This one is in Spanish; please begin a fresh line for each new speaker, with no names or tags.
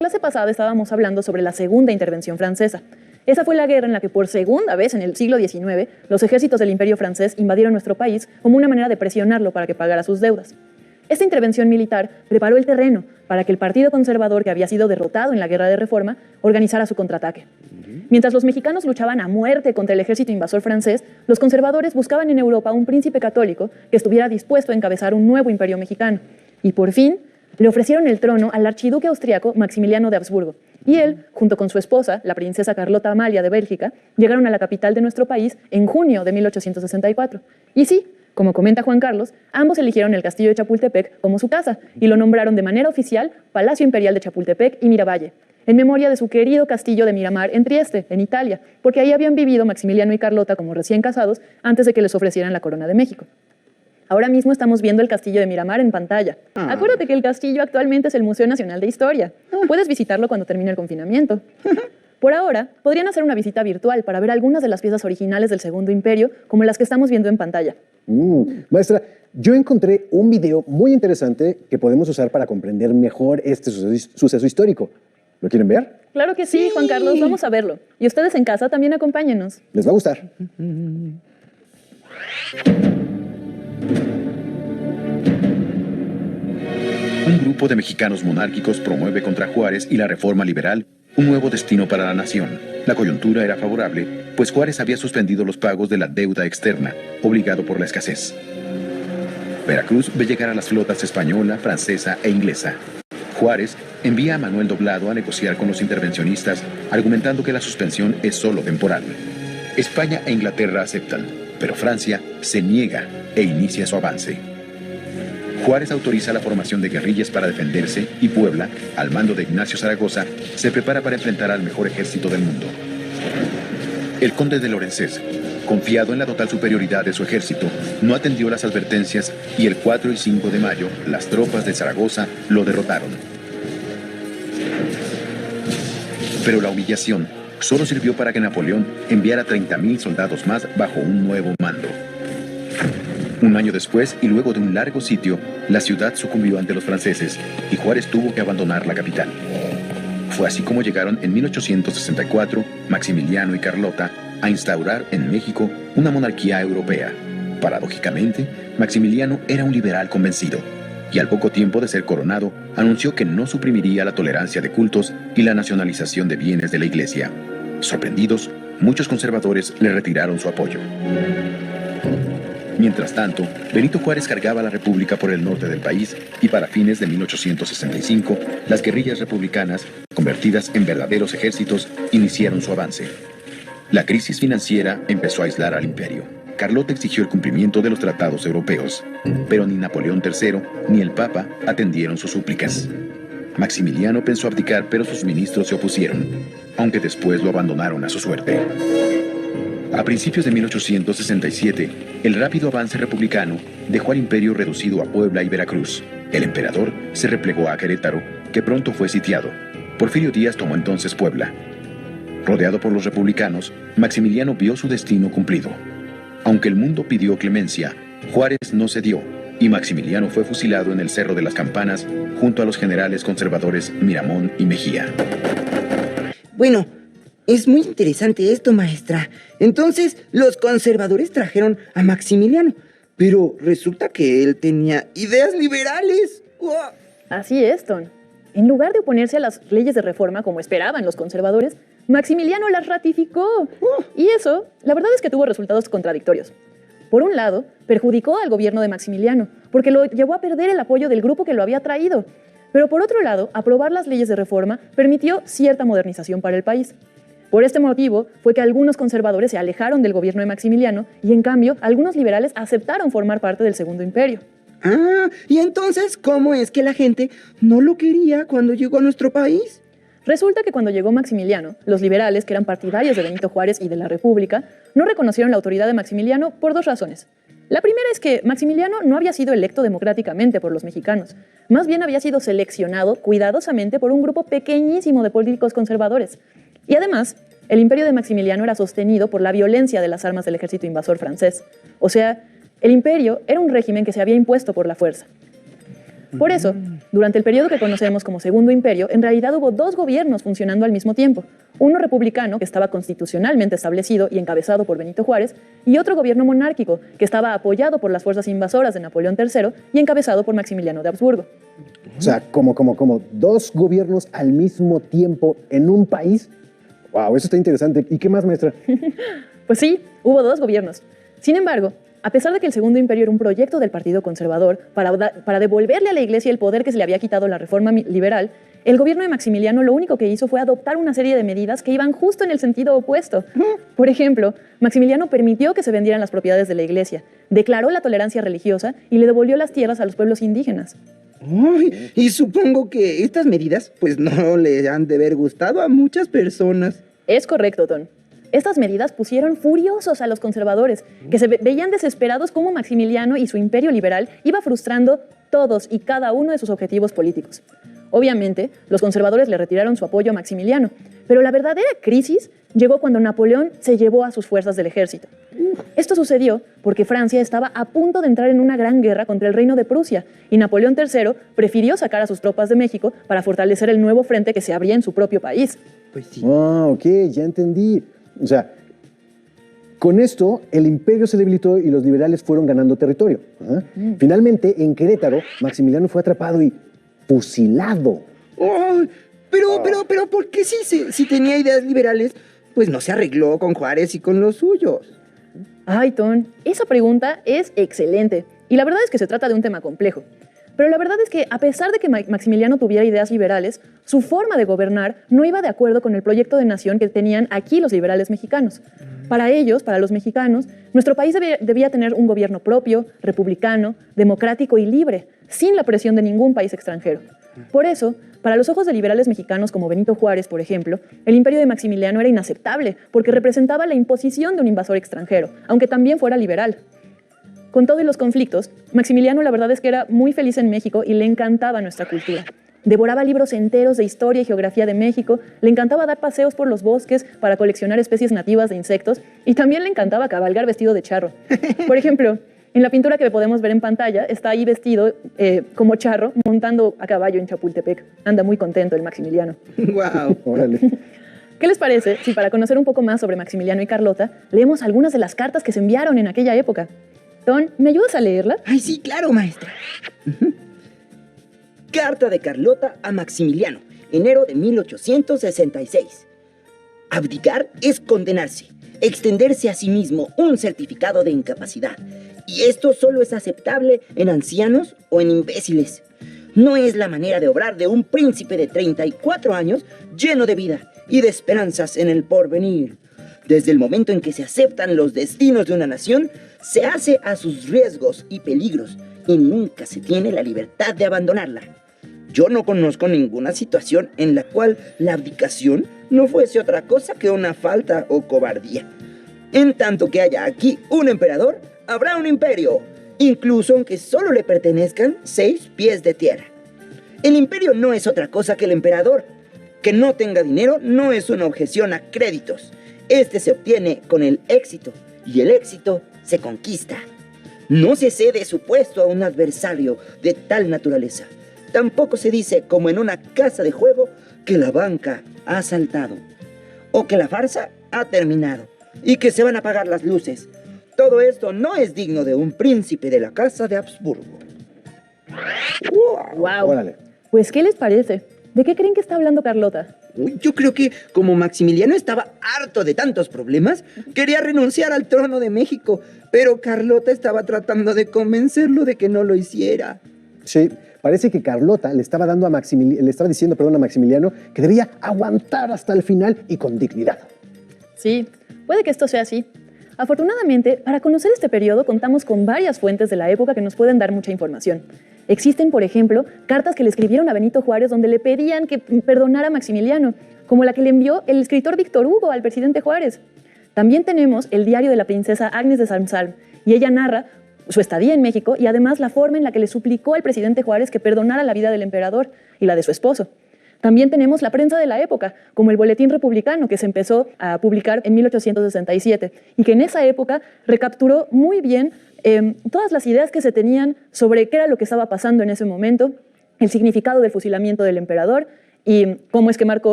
La clase pasada estábamos hablando sobre la segunda intervención francesa. Esa fue la guerra en la que por segunda vez en el siglo XIX los ejércitos del Imperio francés invadieron nuestro país como una manera de presionarlo para que pagara sus deudas. Esta intervención militar preparó el terreno para que el Partido Conservador, que había sido derrotado en la Guerra de Reforma, organizara su contraataque. Mientras los mexicanos luchaban a muerte contra el ejército invasor francés, los conservadores buscaban en Europa un príncipe católico que estuviera dispuesto a encabezar un nuevo imperio mexicano. Y por fin, le ofrecieron el trono al archiduque austriaco Maximiliano de Habsburgo. Y él, junto con su esposa, la princesa Carlota Amalia de Bélgica, llegaron a la capital de nuestro país en junio de 1864. Y sí, como comenta Juan Carlos, ambos eligieron el castillo de Chapultepec como su casa y lo nombraron de manera oficial Palacio Imperial de Chapultepec y Miravalle, en memoria de su querido castillo de Miramar en Trieste, en Italia, porque ahí habían vivido Maximiliano y Carlota como recién casados antes de que les ofrecieran la corona de México. Ahora mismo estamos viendo el castillo de Miramar en pantalla. Acuérdate que el castillo actualmente es el Museo Nacional de Historia. Puedes visitarlo cuando termine el confinamiento. Por ahora, podrían hacer una visita virtual para ver algunas de las piezas originales del Segundo Imperio, como las que estamos viendo en pantalla.
Maestra, yo encontré un video muy interesante que podemos usar para comprender mejor este suceso histórico. ¿Lo quieren ver?
Claro que sí, Juan Carlos, vamos a verlo. Y ustedes en casa también acompáñenos.
Les va a gustar.
Un grupo de mexicanos monárquicos promueve contra Juárez y la reforma liberal un nuevo destino para la nación. La coyuntura era favorable, pues Juárez había suspendido los pagos de la deuda externa, obligado por la escasez. Veracruz ve llegar a las flotas española, francesa e inglesa. Juárez envía a Manuel Doblado a negociar con los intervencionistas, argumentando que la suspensión es solo temporal. España e Inglaterra aceptan, pero Francia se niega e inicia su avance. Juárez autoriza la formación de guerrillas para defenderse y Puebla, al mando de Ignacio Zaragoza, se prepara para enfrentar al mejor ejército del mundo. El conde de Lorenzés, confiado en la total superioridad de su ejército, no atendió las advertencias y el 4 y 5 de mayo las tropas de Zaragoza lo derrotaron. Pero la humillación solo sirvió para que Napoleón enviara 30,000 soldados más bajo un nuevo mando. Un año después, y luego de un largo sitio, la ciudad sucumbió ante los franceses y Juárez tuvo que abandonar la capital. Fue así como llegaron en 1864 Maximiliano y Carlota a instaurar en México una monarquía europea. Paradójicamente, Maximiliano era un liberal convencido y al poco tiempo de ser coronado, anunció que no suprimiría la tolerancia de cultos y la nacionalización de bienes de la Iglesia. Sorprendidos, muchos conservadores le retiraron su apoyo. Mientras tanto, Benito Juárez cargaba a la República por el norte del país y para fines de 1865, las guerrillas republicanas, convertidas en verdaderos ejércitos, iniciaron su avance. La crisis financiera empezó a aislar al imperio. Carlota exigió el cumplimiento de los tratados europeos, pero ni Napoleón III ni el Papa atendieron sus súplicas. Maximiliano pensó abdicar, pero sus ministros se opusieron, aunque después lo abandonaron a su suerte. A principios de 1867, el rápido avance republicano dejó al imperio reducido a Puebla y Veracruz. El emperador se replegó a Querétaro, que pronto fue sitiado. Porfirio Díaz tomó entonces Puebla. Rodeado por los republicanos, Maximiliano vio su destino cumplido. Aunque el mundo pidió clemencia, Juárez no cedió, y Maximiliano fue fusilado en el Cerro de las Campanas junto a los generales conservadores Miramón y Mejía.
Bueno, es muy interesante esto, maestra. Entonces, los conservadores trajeron a Maximiliano, pero resulta que él tenía ideas liberales. ¡Wow!
Así es, Ton. En lugar de oponerse a las leyes de reforma como esperaban los conservadores, Maximiliano las ratificó. Y eso, la verdad es que tuvo resultados contradictorios. Por un lado, perjudicó al gobierno de Maximiliano, porque lo llevó a perder el apoyo del grupo que lo había traído. Pero por otro lado, aprobar las leyes de reforma permitió cierta modernización para el país. Por este motivo fue que algunos conservadores se alejaron del gobierno de Maximiliano y, en cambio, algunos liberales aceptaron formar parte del Segundo Imperio.
¿Y entonces cómo es que la gente no lo quería cuando llegó a nuestro país?
Resulta que cuando llegó Maximiliano, los liberales, que eran partidarios de Benito Juárez y de la República, no reconocieron la autoridad de Maximiliano por dos razones. La primera es que Maximiliano no había sido electo democráticamente por los mexicanos, más bien había sido seleccionado cuidadosamente por un grupo pequeñísimo de políticos conservadores. Y además, el imperio de Maximiliano era sostenido por la violencia de las armas del ejército invasor francés. O sea, el imperio era un régimen que se había impuesto por la fuerza. Por eso, durante el periodo que conocemos como Segundo Imperio, en realidad hubo dos gobiernos funcionando al mismo tiempo. Uno republicano, que estaba constitucionalmente establecido y encabezado por Benito Juárez, y otro gobierno monárquico, que estaba apoyado por las fuerzas invasoras de Napoleón III y encabezado por Maximiliano de Habsburgo.
O sea, como dos gobiernos al mismo tiempo en un país. Wow, eso está interesante. ¿Y qué más, maestra?
Pues sí, hubo dos gobiernos. Sin embargo, a pesar de que el Segundo Imperio era un proyecto del Partido Conservador para devolverle a la Iglesia el poder que se le había quitado la Reforma Liberal, el gobierno de Maximiliano lo único que hizo fue adoptar una serie de medidas que iban justo en el sentido opuesto. Por ejemplo, Maximiliano permitió que se vendieran las propiedades de la Iglesia, declaró la tolerancia religiosa y le devolvió las tierras a los pueblos indígenas.
Ay, y supongo que estas medidas pues no le han de haber gustado a muchas personas.
Es correcto, Ton. Estas medidas pusieron furiosos a los conservadores, que se veían desesperados cómo Maximiliano y su imperio liberal iba frustrando todos y cada uno de sus objetivos políticos. Obviamente, los conservadores le retiraron su apoyo a Maximiliano, pero la verdadera crisis llegó cuando Napoleón se llevó a sus fuerzas del ejército. Esto sucedió porque Francia estaba a punto de entrar en una gran guerra contra el reino de Prusia y Napoleón III prefirió sacar a sus tropas de México para fortalecer el nuevo frente que se abría en su propio país.
Pues sí.
Ah, ok, ya entendí. O sea, con esto el imperio se debilitó y los liberales fueron ganando territorio. Ajá. Finalmente, en Querétaro, Maximiliano fue atrapado y fusilado.
Ay, pero, ¿por qué si tenía ideas liberales, pues no se arregló con Juárez y con los suyos?
Ay, Ton, esa pregunta es excelente. Y la verdad es que se trata de un tema complejo. Pero la verdad es que, a pesar de que Maximiliano tuviera ideas liberales, su forma de gobernar no iba de acuerdo con el proyecto de nación que tenían aquí los liberales mexicanos. Para ellos, para los mexicanos, nuestro país debía tener un gobierno propio, republicano, democrático y libre, sin la presión de ningún país extranjero. Por eso, para los ojos de liberales mexicanos como Benito Juárez, por ejemplo, el imperio de Maximiliano era inaceptable porque representaba la imposición de un invasor extranjero, aunque también fuera liberal. Con todo y los conflictos, Maximiliano la verdad es que era muy feliz en México y le encantaba nuestra cultura. Devoraba libros enteros de historia y geografía de México, le encantaba dar paseos por los bosques para coleccionar especies nativas de insectos y también le encantaba cabalgar vestido de charro. Por ejemplo, en la pintura que podemos ver en pantalla, está ahí vestido como charro montando a caballo en Chapultepec. Anda muy contento el Maximiliano.
Wow.
Órale.
¿Qué les parece si para conocer un poco más sobre Maximiliano y Carlota, leemos algunas de las cartas que se enviaron en aquella época? Ton, ¿me ayudas a leerlas?
Ay, sí, claro, maestra. Carta de Carlota a Maximiliano, enero de 1866. Abdicar es condenarse, extenderse a sí mismo un certificado de incapacidad. Y esto solo es aceptable en ancianos o en imbéciles. No es la manera de obrar de un príncipe de 34 años lleno de vida y de esperanzas en el porvenir. Desde el momento en que se aceptan los destinos de una nación, se hace a sus riesgos y peligros y nunca se tiene la libertad de abandonarla. Yo no conozco ninguna situación en la cual la abdicación no fuese otra cosa que una falta o cobardía. En tanto que haya aquí un emperador, habrá un imperio, incluso aunque solo le pertenezcan 6 pies de tierra. El imperio no es otra cosa que el emperador. Que no tenga dinero no es una objeción a créditos. Este se obtiene con el éxito y el éxito se conquista. No se cede su puesto a un adversario de tal naturaleza. Tampoco se dice, como en una casa de juego, que la banca ha saltado o que la farsa ha terminado y que se van a apagar las luces. Todo esto no es digno de un príncipe de la casa de Habsburgo.
¡Wow!
Órale.
Pues, ¿qué les parece? ¿De qué creen que está hablando Carlota?
Yo creo que como Maximiliano estaba harto de tantos problemas, quería renunciar al trono de México, pero Carlota estaba tratando de convencerlo de que no lo hiciera.
Sí, parece que Carlota le estaba diciendo a Maximiliano que debía aguantar hasta el final y con dignidad.
Sí, puede que esto sea así. Afortunadamente, para conocer este periodo contamos con varias fuentes de la época que nos pueden dar mucha información. Existen, por ejemplo, cartas que le escribieron a Benito Juárez donde le pedían que perdonara a Maximiliano, como la que le envió el escritor Víctor Hugo al presidente Juárez. También tenemos el diario de la princesa Agnes de Salm-Salm, y ella narra su estadía en México y además la forma en la que le suplicó al presidente Juárez que perdonara la vida del emperador y la de su esposo. También tenemos la prensa de la época, como el Boletín Republicano, que se empezó a publicar en 1867 y que en esa época recapturó muy bien todas las ideas que se tenían sobre qué era lo que estaba pasando en ese momento el significado del fusilamiento del emperador y cómo es que marcó